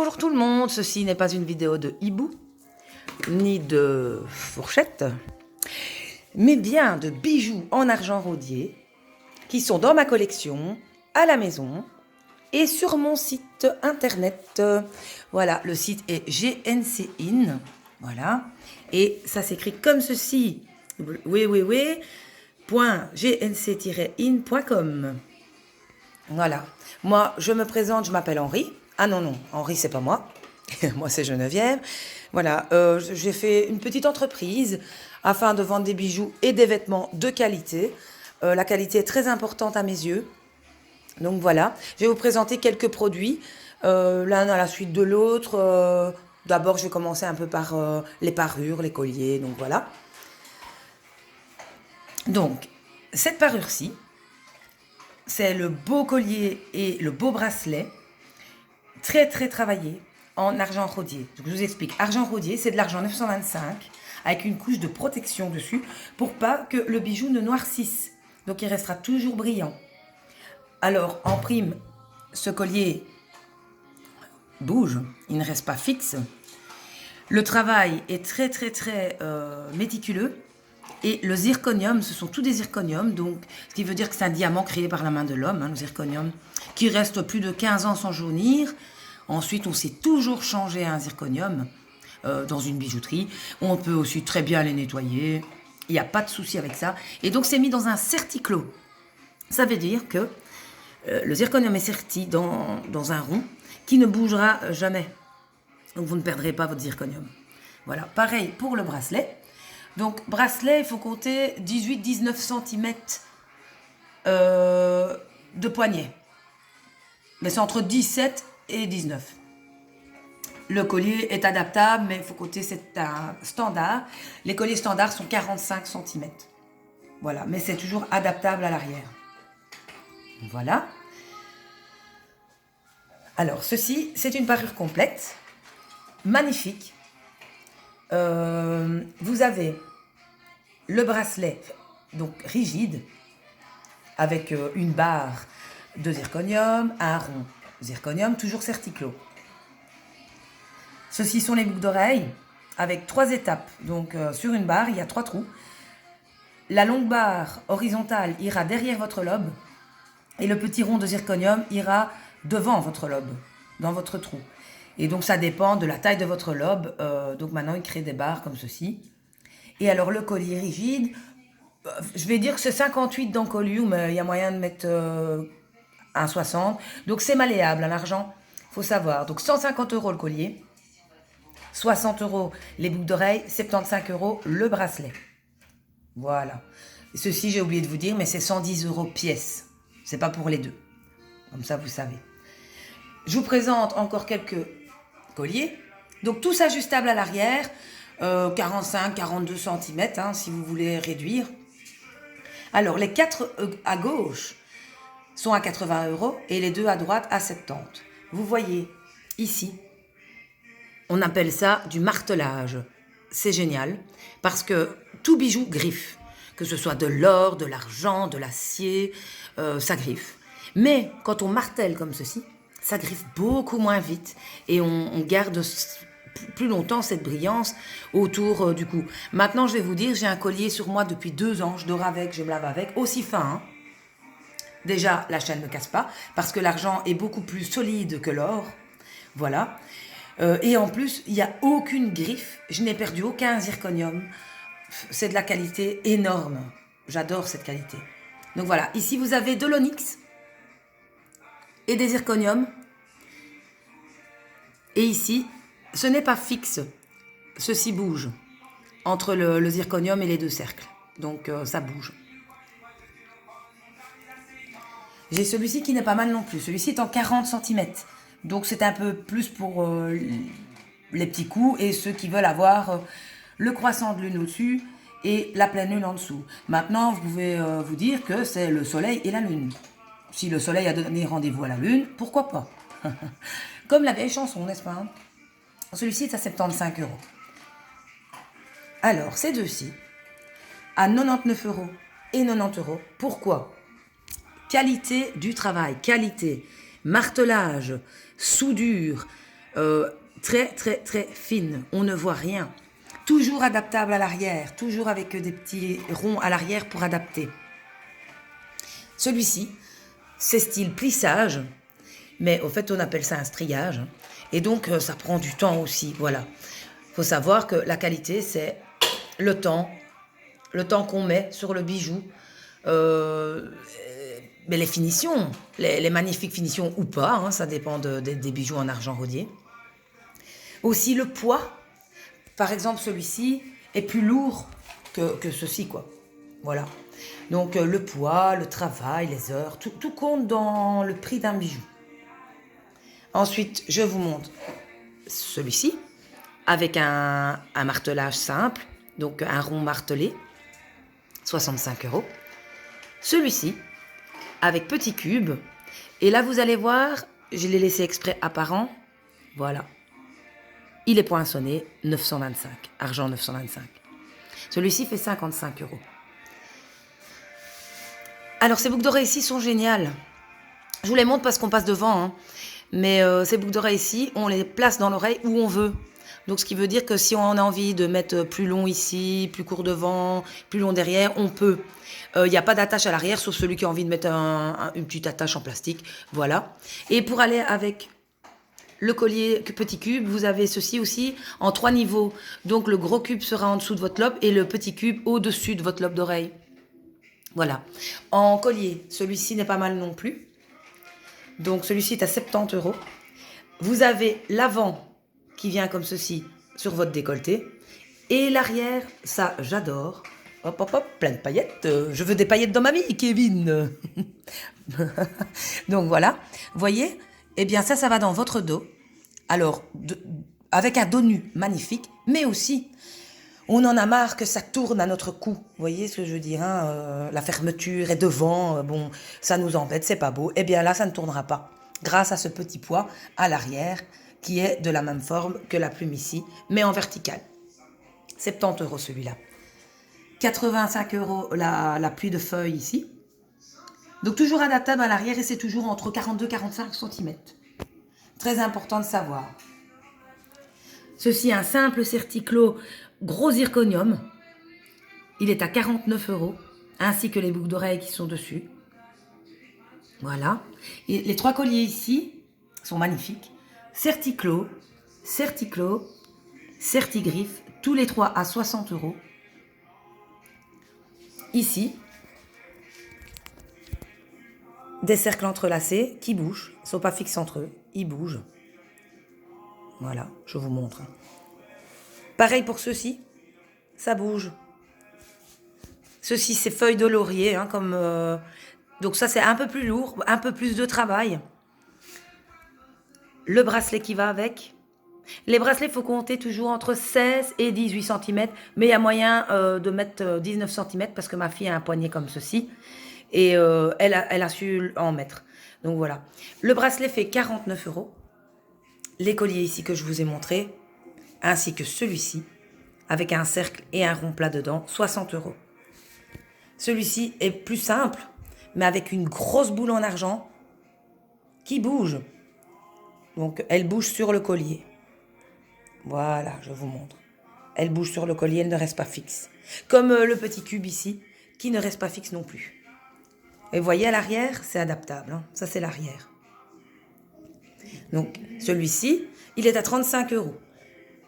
Bonjour tout le monde, ceci n'est pas une vidéo de hibou, ni de fourchette, mais bien de bijoux en argent rodier qui sont dans ma collection, à la maison et sur mon site internet. Voilà, le site est GNC In, voilà, et ça s'écrit comme ceci, www.gnc-in.com. Voilà, moi je me présente, je m'appelle Henri. Ah non, non, Henri c'est pas moi, moi c'est Geneviève. Voilà, j'ai fait une petite entreprise afin de vendre des bijoux et des vêtements de qualité. La qualité est très importante à mes yeux. Donc voilà, je vais vous présenter quelques produits, l'un à la suite de l'autre. D'abord je vais commencer un peu par les parures, les colliers, donc voilà. Donc, cette parure-ci, c'est le beau collier et le beau bracelet, très très travaillé en argent rodier. Donc je vous explique, argent rodier, c'est de l'argent 925 avec une couche de protection dessus pour pas que le bijou ne noircisse. Donc il restera toujours brillant. Alors en prime, ce collier bouge, il ne reste pas fixe. Le travail est très très très méticuleux. Et le zirconium, ce sont tous des zirconiums, donc ce qui veut dire que c'est un diamant créé par la main de l'homme, le zirconium, qui reste plus de 15 ans sans jaunir. Ensuite, on sait toujours changer un zirconium dans une bijouterie. On peut aussi très bien les nettoyer, il n'y a pas de souci avec ça. Et donc, c'est mis dans un certiclos. Ça veut dire que le zirconium est serti dans un rond qui ne bougera jamais. Donc, vous ne perdrez pas votre zirconium. Voilà, pareil pour le bracelet. Donc, bracelet, il faut compter 18-19 cm de poignet. Mais c'est entre 17 et 19. Le collier est adaptable, mais il faut compter, c'est un standard. Les colliers standards sont 45 cm. Voilà, mais c'est toujours adaptable à l'arrière. Voilà. Alors, ceci, c'est une parure complète, magnifique. Vous avez le bracelet donc rigide avec une barre de zirconium, un rond zirconium, toujours certiclos. Ceci sont les boucles d'oreilles avec 3 étapes. Donc sur une barre, il y a 3 trous. La longue barre horizontale ira derrière votre lobe et le petit rond de zirconium ira devant votre lobe, dans votre trou. Et donc, ça dépend de la taille de votre lobe. Donc, maintenant, il crée des barres comme ceci. Et alors, le collier rigide, je vais dire que c'est 58 d'encolure, mais il y a moyen de mettre un 60. Donc, c'est malléable, l'argent, il faut savoir. Donc, 150 € le collier, 60 € les boucles d'oreilles, 75 € le bracelet. Voilà. Et ceci, j'ai oublié de vous dire, mais c'est 110 € pièce. C'est pas pour les deux. Comme ça, vous savez. Je vous présente encore quelques collier. Donc tout s'ajustable à l'arrière, 45-42 cm si vous voulez réduire. Alors les 4 à gauche sont à 80 € et les 2 à droite à 70. Vous voyez ici, on appelle ça du martelage. C'est génial parce que tout bijou griffe, que ce soit de l'or, de l'argent, de l'acier, ça griffe. Mais quand on martèle comme ceci, ça griffe beaucoup moins vite et on garde plus longtemps cette brillance autour du cou. Maintenant, je vais vous dire, j'ai un collier sur moi depuis 2 ans, je dors avec, je me lave avec, aussi fin. Déjà, la chaîne ne casse pas parce que l'argent est beaucoup plus solide que l'or. Voilà. Et en plus, il n'y a aucune griffe, je n'ai perdu aucun zirconium. C'est de la qualité énorme. J'adore cette qualité. Donc voilà, ici vous avez de l'onyx et des zirconiums. Et ici, ce n'est pas fixe. Ceci bouge entre le zirconium et les 2 cercles. Donc ça bouge. J'ai celui-ci qui n'est pas mal non plus. Celui-ci est en 40 cm. Donc c'est un peu plus pour les petits coups et ceux qui veulent avoir le croissant de lune au-dessus et la pleine lune en dessous. Maintenant, vous pouvez vous dire que c'est le soleil et la lune. Si le soleil a donné rendez-vous à la lune, pourquoi pas? Comme la vieille chanson, n'est-ce pas? Celui-ci est à 75 €. Alors, ces deux-ci, à 99 € et 90 €. Pourquoi? Qualité du travail, qualité, martelage, soudure, très, très, très fine. On ne voit rien. Toujours adaptable à l'arrière. Toujours avec des petits ronds à l'arrière pour adapter. Celui-ci, c'est style plissage. Mais au fait, on appelle ça un striage. Et donc, ça prend du temps aussi. Voilà. Il faut savoir que la qualité, c'est le temps qu'on met sur le bijou. Mais les finitions, les magnifiques finitions ou pas, hein, ça dépend des bijoux en argent rodier. Aussi le poids. Par exemple, celui-ci est plus lourd que ceci, quoi. Voilà. Donc, le poids, le travail, les heures, tout compte dans le prix d'un bijou. Ensuite, je vous montre celui-ci avec un martelage simple, donc un rond martelé, 65 €. Celui-ci avec petit cube. Et là, vous allez voir, je l'ai laissé exprès apparent. Voilà. Il est poinçonné, 925, argent 925. Celui-ci fait 55 €. Alors, ces boucles d'oreilles ici sont géniales. Je vous les montre parce qu'on passe devant, hein. Mais ces boucles d'oreilles ici, on les place dans l'oreille où on veut. Donc, ce qui veut dire que si on a envie de mettre plus long ici, plus court devant, plus long derrière, on peut. Il n'y a pas d'attache à l'arrière, sauf celui qui a envie de mettre une petite attache en plastique. Voilà. Et pour aller avec le collier petit cube, vous avez ceci aussi en 3 niveaux. Donc, le gros cube sera en dessous de votre lobe et le petit cube au-dessus de votre lobe d'oreille. Voilà. En collier, celui-ci n'est pas mal non plus. Donc, celui-ci est à 70 €. Vous avez l'avant qui vient comme ceci sur votre décolleté. Et l'arrière, ça, j'adore. Hop, hop, hop, plein de paillettes. Je veux des paillettes dans ma vie, Kevin. Donc, voilà. Vous voyez? Eh bien, ça va dans votre dos. Alors, avec un dos nu magnifique, mais aussi, on en a marre que ça tourne à notre cou. Vous voyez ce que je veux dire, hein? La fermeture est devant. Bon, ça nous embête, c'est pas beau. Eh bien, là, ça ne tournera pas. Grâce à ce petit poids à l'arrière, qui est de la même forme que la plume ici, mais en vertical. 70 € celui-là. 85 € la pluie de feuilles ici. Donc toujours adaptable à l'arrière et c'est toujours entre 42 et 45 cm. Très important de savoir. Ceci, un simple certiclo gros zirconium. Il est à 49 €, ainsi que les boucles d'oreilles qui sont dessus. Voilà. Et les 3 colliers ici sont magnifiques. Certiclo, Certiclo, Certigriffe, tous les 3 à 60 €. Ici, des cercles entrelacés qui bougent, ils ne sont pas fixes entre eux, ils bougent. Voilà, je vous montre. Pareil pour ceux-ci, ça bouge. Ceci, c'est feuilles de laurier, hein, comme... donc ça, c'est un peu plus lourd, un peu plus de travail. Le bracelet qui va avec. Les bracelets, il faut compter toujours entre 16 et 18 cm, mais il y a moyen de mettre 19 cm parce que ma fille a un poignet comme ceci et elle a su en mettre. Donc voilà. Le bracelet fait 49 €. Les colliers ici que je vous ai montré, ainsi que celui-ci, avec un cercle et un rond plat dedans, 60 €. Celui-ci est plus simple, mais avec une grosse boule en argent qui bouge. Donc elle bouge sur le collier. Voilà, je vous montre. Elle bouge sur le collier, elle ne reste pas fixe. Comme le petit cube ici, qui ne reste pas fixe non plus. Et vous voyez, à l'arrière, c'est adaptable, hein. Ça, c'est l'arrière. Donc, celui-ci, il est à 35 €.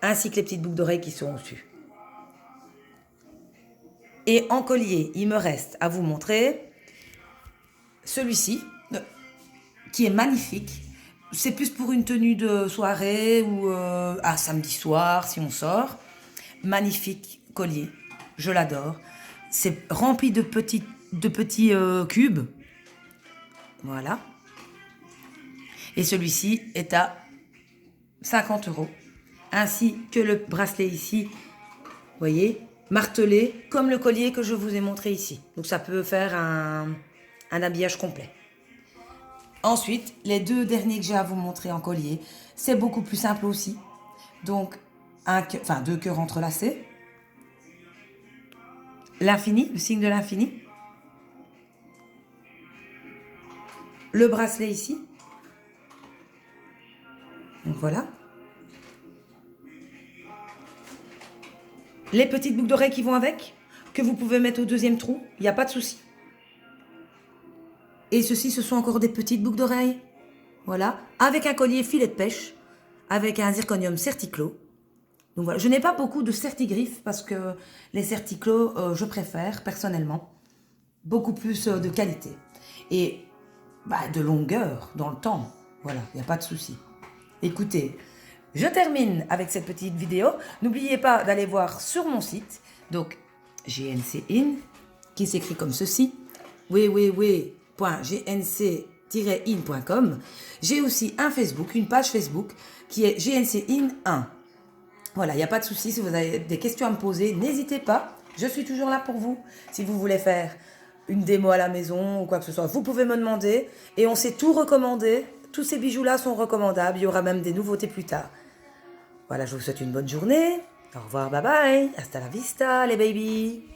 Ainsi que les petites boucles d'oreilles qui sont au-dessus. Et en collier, il me reste à vous montrer celui-ci, qui est magnifique. C'est plus pour une tenue de soirée ou un samedi soir, si on sort. Magnifique collier, je l'adore. C'est rempli de petits cubes. Voilà. Et celui-ci est à 50 €. Ainsi que le bracelet ici, vous voyez, martelé, comme le collier que je vous ai montré ici. Donc ça peut faire un habillage complet. Ensuite, les 2 derniers que j'ai à vous montrer en collier, c'est beaucoup plus simple aussi. Donc, 2 cœurs entrelacés. L'infini, le signe de l'infini. Le bracelet ici. Donc voilà. les petites boucles d'oreilles qui vont avec, que vous pouvez mettre au deuxième trou, il n'y a pas de souci. Et ceci, ce sont encore des petites boucles d'oreilles. Voilà, avec un collier filet de pêche, avec un zirconium certiclo. Donc voilà, je n'ai pas beaucoup de certigriffes parce que les certiclos, je préfère personnellement beaucoup plus de qualité et de longueur dans le temps. Voilà, il n'y a pas de souci. Écoutez, je termine avec cette petite vidéo. N'oubliez pas d'aller voir sur mon site, donc GNC In, qui s'écrit comme ceci, www.gnc-in.com. J'ai aussi un Facebook, une page Facebook qui est GNC In 1. Voilà, il n'y a pas de souci. Si vous avez des questions à me poser, n'hésitez pas. Je suis toujours là pour vous. Si vous voulez faire une démo à la maison ou quoi que ce soit, vous pouvez me demander. Et on sait tout recommander. Tous ces bijoux-là sont recommandables. Il y aura même des nouveautés plus tard. Voilà, je vous souhaite une bonne journée. Au revoir, bye bye. Hasta la vista, les babies.